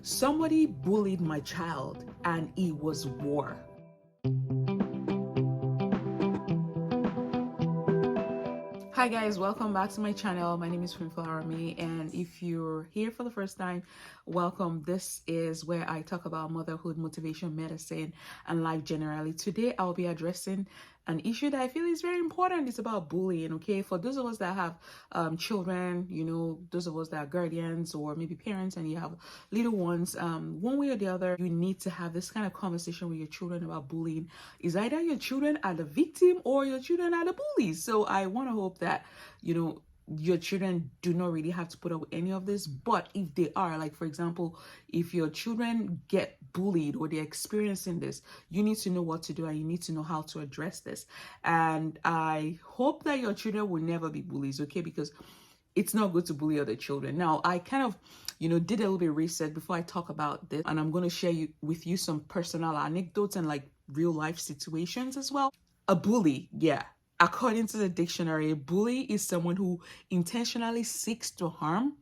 Somebody bullied my child and it was war. Hi guys, welcome back to my channel. My name is Army, and if you're here for the first time, welcome. This is where I talk about motherhood, motivation, medicine, and life generally. Today I'll be addressing an issue that I feel is very important. It's about bullying. Okay, for those of us that have children, those of us that are guardians or maybe parents, and you have little ones, one way or the other, you need to have this kind of conversation with your children about bullying. Is either your children are the victim or your children are the bullies. So I want to hope that your children do not really have to put up with any of this. But if they are, like for example, if your children get bullied or they're experiencing this, you need to know what to do and you need to know how to address this. And I hope that your children will never be bullies, okay? Because it's not good to bully other children. Now, I kind of, did a little bit of research before I talk about this, and I'm going to share with you some personal anecdotes and like real life situations as well. A bully, yeah. According to the dictionary, a bully is someone who intentionally seeks to harm,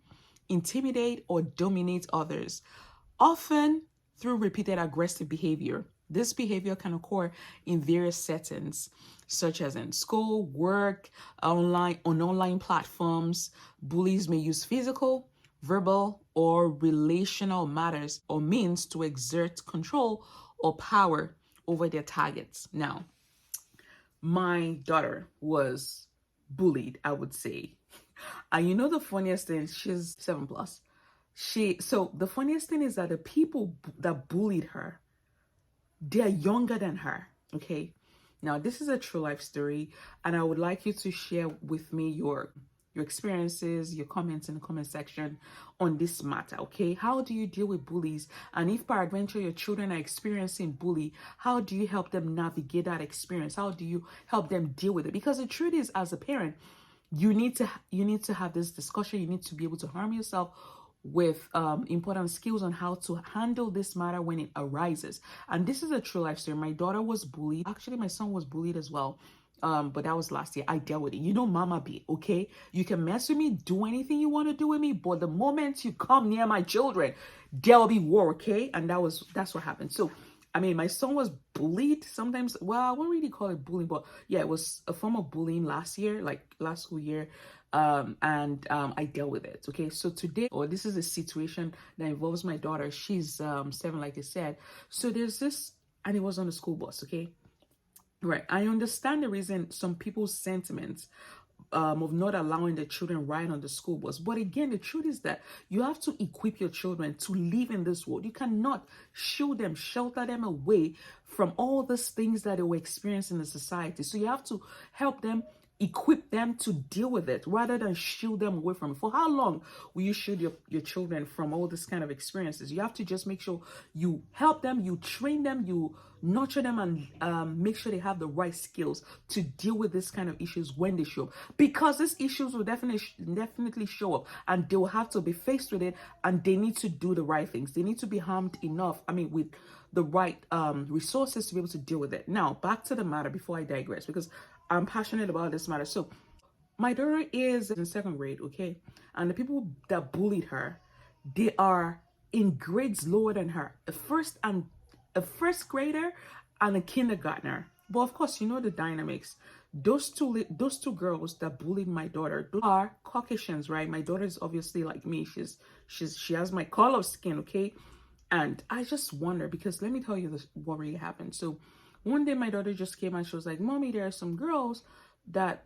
intimidate, or dominate others, often through repeated aggressive behavior. This behavior can occur in various settings, such as in school, work, on online platforms. Bullies may use physical, verbal, or relational matters or means to exert control or power over their targets. Now, my daughter was bullied, I would say. And the funniest thing, she's 7 plus. So the funniest thing is that the people that bullied her, they're younger than her. Okay. Now this is a true life story, and I would like you to share with me your experiences, your comments in the comment section on this matter. Okay, how do you deal with bullies? And if peradventure your children are experiencing bully, how do you help them navigate that experience? How do you help them deal with it? Because the truth is, as a parent, you need to have this discussion. You need to be able to harm yourself with important skills on how to handle this matter when it arises. And this is a true life story. My daughter was bullied. Actually, my son was bullied as well. But that was last year. I dealt with it. Mama be okay. You can mess with me, do anything you want to do with me, but the moment you come near my children, there'll be war, okay? And that's what happened. So I mean, my son was bullied sometimes. Well, I won't really call it bullying, but yeah, it was a form of bullying last year, like last school year. And I dealt with it. Okay, so today, or this is a situation that involves my daughter. She's 7, like I said. So there's this, and it was on the school bus. Okay, right. I understand the reason some people's sentiments of not allowing the children ride on the school bus. But again, the truth is that you have to equip your children to live in this world. You cannot shield them, shelter them away from all these things that they will experience in the society. So you have to help them, equip them to deal with it rather than shield them away from it. For how long will you shield your children from all this kind of experiences? You have to just make sure you help them, you train them, you nurture them, and make sure they have the right skills to deal with this kind of issues when they show up, because these issues will definitely show up and they will have to be faced with it, and they need to do the right things. They need to be harmed enough, with the right resources to be able to deal with it. Now back to the matter before I digress, because I'm passionate about this matter. So my daughter is in 2nd grade, okay? And the people that bullied her, they are in grades lower than her. A first grader and a kindergartner. But of course, you know the dynamics. Those two girls that bullied my daughter are Caucasians, right? My daughter is obviously like me. She has my color of skin, okay? And I just wonder, because let me tell you this, what really happened. So one day my daughter just came and she was like, "Mommy, there are some girls that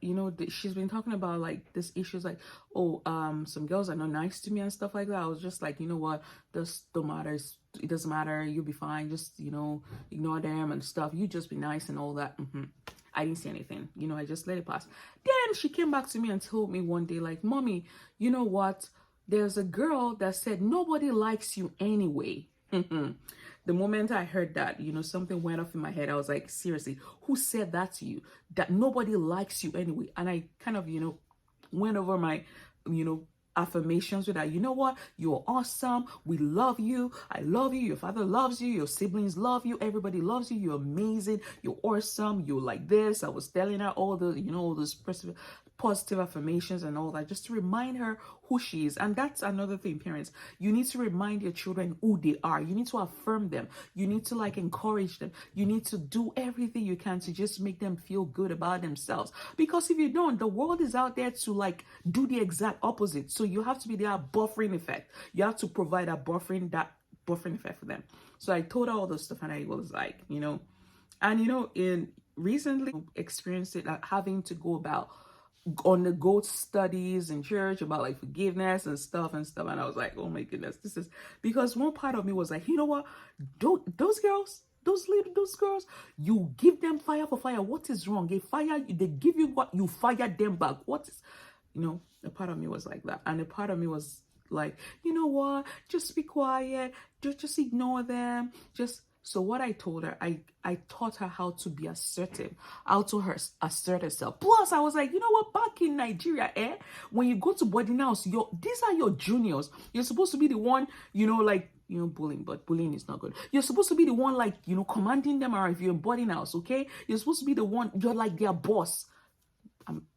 she's been talking about, like this issues, like, oh, some girls are not nice to me and stuff like that." I was just like, you know what, this don't matter. It doesn't matter. You'll be fine. Just ignore them and stuff. You just be nice and all that. I didn't say anything. I just let it pass. Then she came back to me and told me one day, like, "Mommy, you know what? There's a girl that said nobody likes you anyway." The moment I heard that, something went off in my head. I was like, seriously, who said that to you? That nobody likes you anyway? And I kind of, went over my, affirmations with that. You know what? You're awesome. We love you. I love you. Your father loves you. Your siblings love you. Everybody loves you. You're amazing. You're awesome. You're like this. I was telling her all the, all those positive affirmations and all that, just to remind her who she is. And that's another thing, parents. You need to remind your children who they are. You need to affirm them. You need to encourage them. You need to do everything you can to just make them feel good about themselves. Because if you don't, the world is out there to do the exact opposite. So you have to be their buffering effect. You have to provide that buffering effect for them. So I told her all this stuff, and I was like, in recently experienced it, having to go about on the go studies in church about forgiveness and stuff. And I was like, oh my goodness, this is because one part of me was like, you know what, those girls, those girls, you give them fire for fire. What is wrong? They give you what, you fire them back. What is, a part of me was like that. And a part of me was like, you know what, just be quiet, just ignore them, so what I told her, I taught her how to be assertive, how to assert herself. Plus, I was like, you know what? Back in Nigeria, when you go to boarding house, these are your juniors. You're supposed to be the one, bullying, but bullying is not good. You're supposed to be the one, commanding them around if you're in boarding house, okay? You're supposed to be the one, you're like their boss.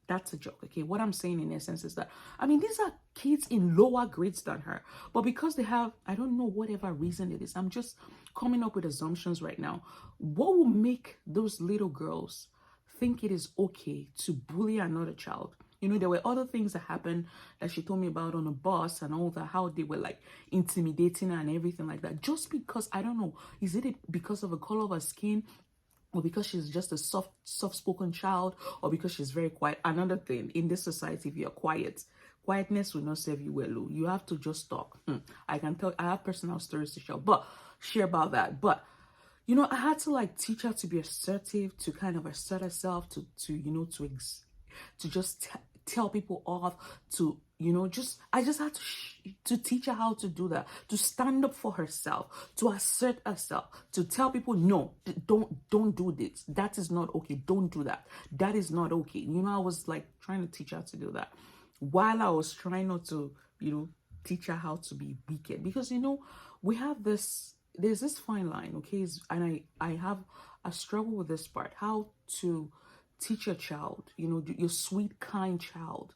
That's a joke, okay? What I'm saying in essence is that, these are kids in lower grades than her. But because they have, I don't know, whatever reason it is, I'm just coming up with assumptions right now. What will make those little girls think it is okay to bully another child? There were other things that happened that she told me about on the bus and all that, how they were intimidating her and everything like that. Just because, I don't know, is it because of the color of her skin? Or because she's just a soft-spoken child, or because she's very quiet. Another thing, in this society, if you're quiet, quietness will not serve you well. You have to just talk. I can tell, I have personal stories to share about that. But, I had to teach her to be assertive, to kind of assert herself, to just tell people off, to I just had to teach her how to do that, to stand up for herself, to assert herself, to tell people, no, don't do this. That is not okay. Don't do that. That is not okay. I was trying to teach her to do that while I was trying not to, teach her how to be wicked. Because, we have there's this fine line, okay? And I struggle with this part, how to teach your child, your sweet, kind child.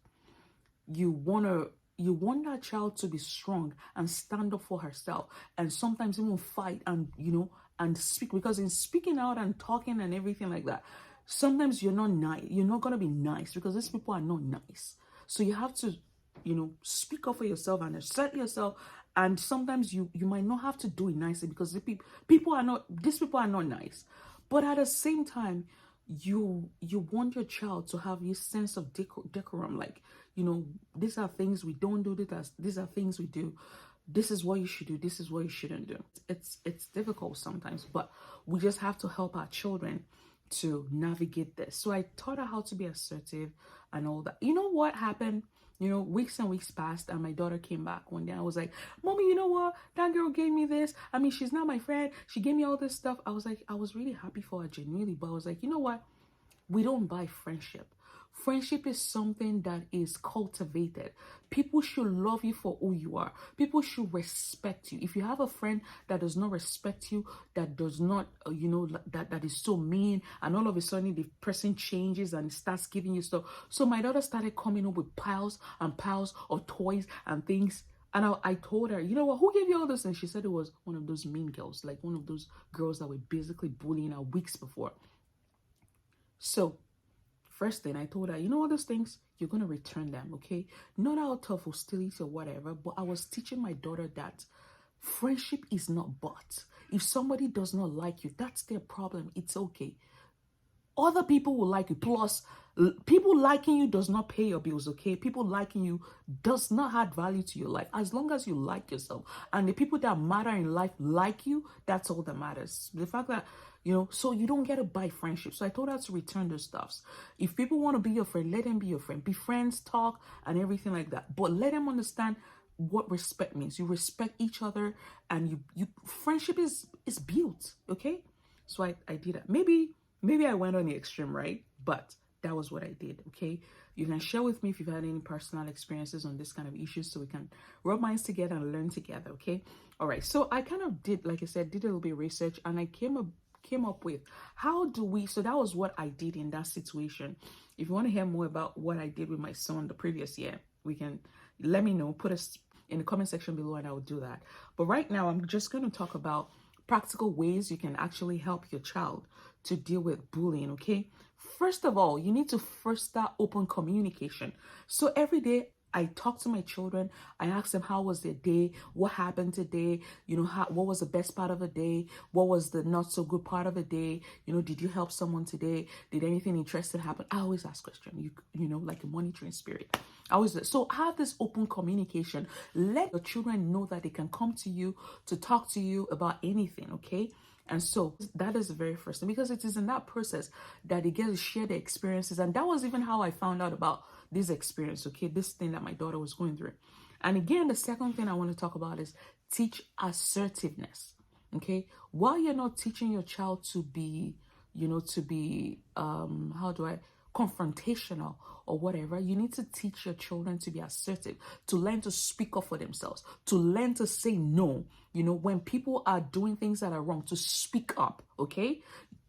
You want that child to be strong and stand up for herself, and sometimes even fight and and speak, because in speaking out and talking and everything like that, sometimes you're not nice. You're not gonna be nice because these people are not nice. So you have to speak up for yourself and assert yourself. And sometimes you might not have to do it nicely because these people are not nice. But at the same time, you want your child to have this sense of decorum, these are things we don't do, these are things we do, this is what you should do, this is what you shouldn't do. It's difficult sometimes, but we just have to help our children to navigate this. So I taught her how to be assertive and all that. You know what happened? Weeks and weeks passed, and my daughter came back one day. I was like, Mommy, you know what? That girl gave me this. She's not my friend. She gave me all this stuff. I was really happy for her, genuinely. But I was like, you know what? We don't buy friendship. Friendship is something that is cultivated. People should love you for who you are. People should respect you. If you have a friend that does not respect you, that does not, that is so mean, and all of a sudden the person changes and starts giving you stuff. So my daughter started coming up with piles and piles of toys and things. And I told her, you know what, who gave you all this? And she said it was one of those mean girls, one of those girls that were basically bullying her weeks before. So first thing I told her, you know all those things, you're going to return them, okay? Not out of hostility or whatever, but I was teaching my daughter that friendship is not bought. If somebody does not like you, that's their problem. It's okay. Other people will like you. Plus, people liking you does not pay your bills, okay? People liking you does not add value to your life. As long as you like yourself and the people that matter in life like you, that's all that matters. The fact that, so you don't get to buy friendship. So I told her to return those stuffs. If people want to be your friend, let them be your friend. Be friends, talk, and everything like that. But let them understand what respect means. You respect each other, and you friendship is built, okay? So I did that. Maybe I went on the extreme, right? But that was what I did. Okay, you can share with me if you've had any personal experiences on this kind of issues, so we can rub minds together and learn together. Okay, all right. So I kind of did, like I said, did a little bit of research, and I came up with how do we. So that was what I did in that situation. If you want to hear more about what I did with my son the previous year, we can let me know. Put us in the comment section below, and I will do that. But right now, I'm just going to talk about practical ways you can actually help your child to deal with bullying. Okay, first of all, you need to first start open communication. So every day I talk to my children. I ask them how was their day, what happened today, what was the best part of the day, what was the not so good part of the day, did you help someone today, did anything interesting happen? I always ask questions, like a monitoring spirit. I always so have this open communication. Let your children know that they can come to you to talk to you about anything, okay? And so that is the very first thing, because it is in that process that they get to share their experiences. And that was even how I found out about this experience, okay, this thing that my daughter was going through. And again, the second thing I want to talk about is teach assertiveness, okay? While you're not teaching your child to be, confrontational or whatever, you need to teach your children to be assertive, to learn to speak up for themselves, to learn to say no, when people are doing things that are wrong, to speak up, okay?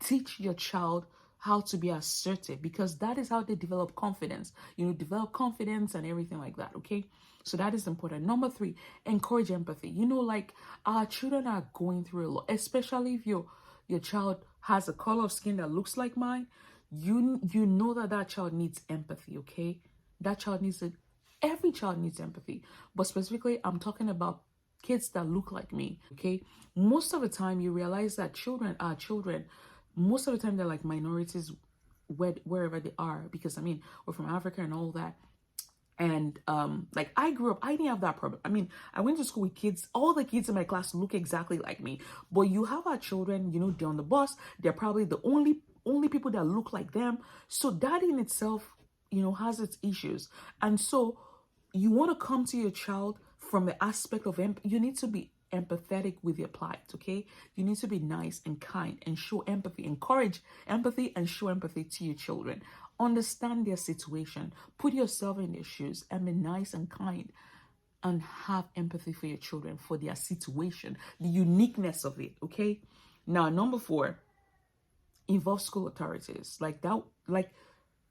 Teach your child how to be assertive, because that is how they develop confidence, develop confidence and everything like that, okay? So that is important. Number 3, encourage empathy. Like our children are going through a lot, especially if your child has a color of skin that looks like mine. You know that child needs empathy, okay? That child needs it. Every child needs empathy, but specifically I'm talking about kids that look like me, okay? Most of the time you realize that children are children. Most of the time they're like minorities wherever they are, because we're from Africa and all that. And like I grew up, I didn't have that problem. I went to school with kids. All the kids in my class look exactly like me. But you have our children, they're on the bus. They're probably the only people that look like them. So that in itself, has its issues. And so you want to come to your child from the aspect of you need to be empathetic with your plight, okay? You need to be nice and kind and show empathy, encourage empathy and show empathy to your children. Understand their situation, put yourself in their shoes, and be nice and kind, and have empathy for your children, for their situation, the uniqueness of it, okay? Now, number 4, involve school authorities. Like that,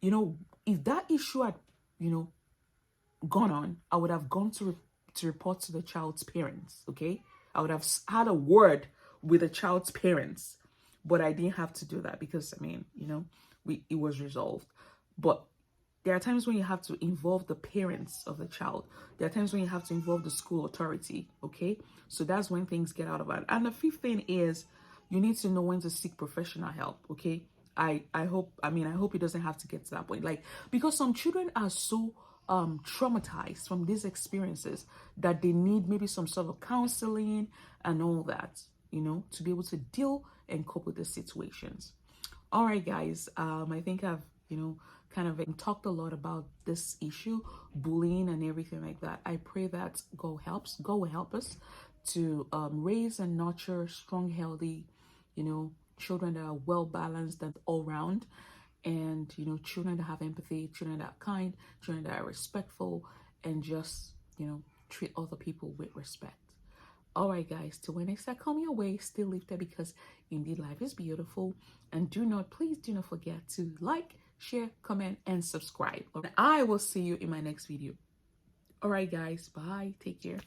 if that issue had, gone on, I would have gone to report to the child's parents, okay? I would have had a word with the child's parents, but I didn't have to do that because, it was resolved. But there are times when you have to involve the parents of the child. There are times when you have to involve the school authority, okay? So that's when things get out of hand. And the 5th thing is you need to know when to seek professional help, okay? I hope it doesn't have to get to that point. Like, because some children are so traumatized from these experiences that they need maybe some sort of counseling and all that, to be able to deal and cope with the situations. All right, guys, I think I've, kind of talked a lot about this issue, bullying and everything like that. I pray that God will help us to raise and nurture strong, healthy, children that are well balanced and all round. And, children that have empathy, children that are kind, children that are respectful, and just, treat other people with respect. All right, guys, till when next I come your way, stay lifted, because indeed life is beautiful. And please do not forget to like, share, comment, and subscribe. I will see you in my next video. All right, guys, bye. Take care.